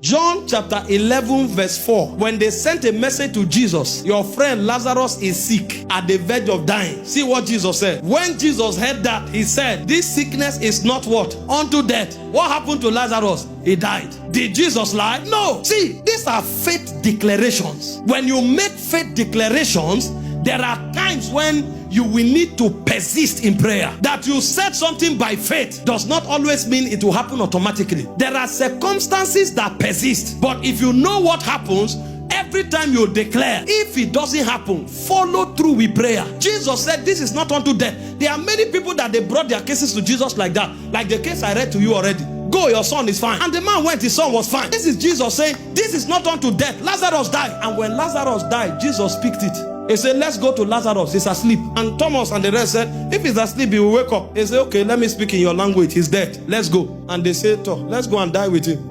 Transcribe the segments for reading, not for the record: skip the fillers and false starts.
John chapter 11 verse 4. When they sent a message to Jesus, your friend Lazarus is sick at the verge of dying. See what Jesus said. When Jesus heard that, he said, this sickness is not what? Unto death. What happened to Lazarus? He died. Did Jesus lie? No. See, these are faith declarations. When you make faith declarations, there are times when you will need to persist in prayer. That you said something by faith does not always mean it will happen automatically. There are circumstances that persist. But if you know what happens, every time you declare, if it doesn't happen, follow through with prayer. Jesus said this is not unto death. There are many people that they brought their cases to Jesus like that. Like the case I read to you already. Go, your son is fine. And the man went, his son was fine. This is Jesus saying, this is not unto death. Lazarus died. And when Lazarus died, Jesus picked it. He said, let's go to Lazarus. He's asleep. And Thomas and the rest said, if he's asleep, he will wake up. He said, okay, let me speak in your language. He's dead. Let's go. And they said, let's go and die with him.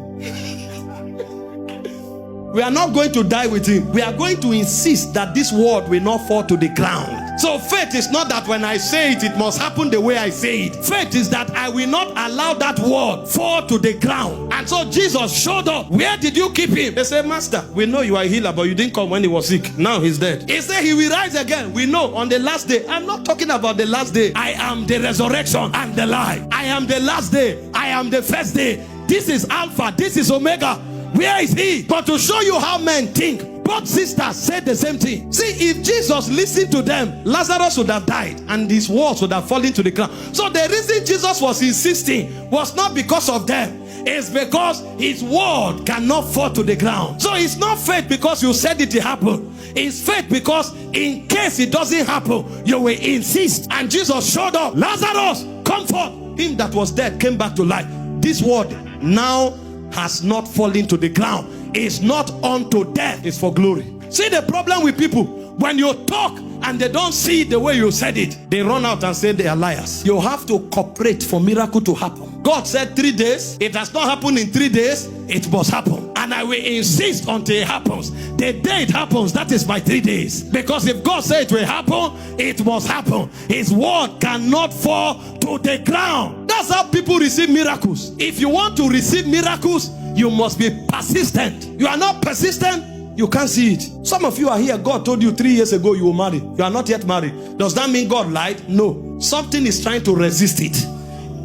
We are not going to die with him. We are going to insist that this word will not fall to the ground. So faith is not that when I say it, it must happen the way I say it. Faith is that I will not allow that word fall to the ground. And so Jesus showed up. Where did you keep him? They said, Master, we know you are a healer, but you didn't come when he was sick. Now he's dead. He said he will rise again. We know on the last day. I'm not talking about the last day. I am the resurrection and the life. I am the last day. I am the first day. This is Alpha. This is Omega. Where is he? But to show you how men think, both sisters said the same thing. See, if Jesus listened to them, Lazarus would have died and his words would have fallen to the ground. So the reason Jesus was insisting was not because of them. It's because his word cannot fall to the ground. So it's not faith because you said it will happen. It's faith because in case it doesn't happen, you will insist. And Jesus showed up. Lazarus, come forth. Him that was dead came back to life. This word now has not fallen to the ground. It's not unto death. It's for glory. See the problem with people, when you talk and they don't see it the way you said it, they run out and say they are liars. You have to cooperate for miracle to happen. God said 3 days. It has not happened in 3 days. It must happen. And I will insist until it happens. The day it happens, that is my 3 days. Because if God said it will happen, it must happen. His word cannot fall to the ground. That's how people receive miracles. If you want to receive miracles, you must be persistent. You are not persistent, you can't see it. Some of you are here, God told you 3 years ago you will marry. You are not yet married. Does that mean God lied? No. Something is trying to resist it.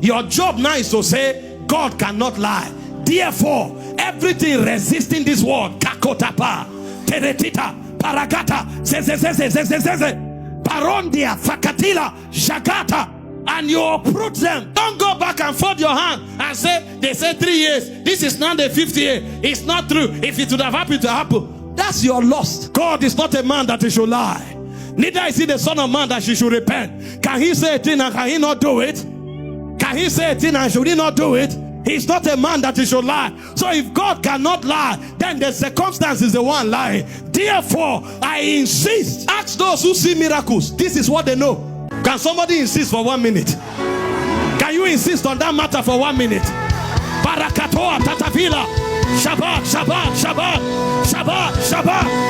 Your job now is to say, God cannot lie. Therefore, everything resisting this word, kakotapa, teretita, paragata, parondia, fakatila, shagata, and you uproot them. Don't go back and fold your hand and say, they said 3 years. This is not the 50th year. It's not true. If it would have happened to happen, that's your loss. God is not a man that he should lie. Neither is he the son of man that he should repent. Can he say a thing and can he not do it? Can he say a thing and should he not do it? He's not a man that he should lie. So if God cannot lie, then the circumstance is the one lying. Therefore, I insist. Ask those who see miracles. This is what they know. Can somebody insist for 1 minute? Can you insist on that matter for 1 minute? Barakatoa, Tatavila, Shabbat, Shabbat, Shabbat, Shabbat, Shabbat.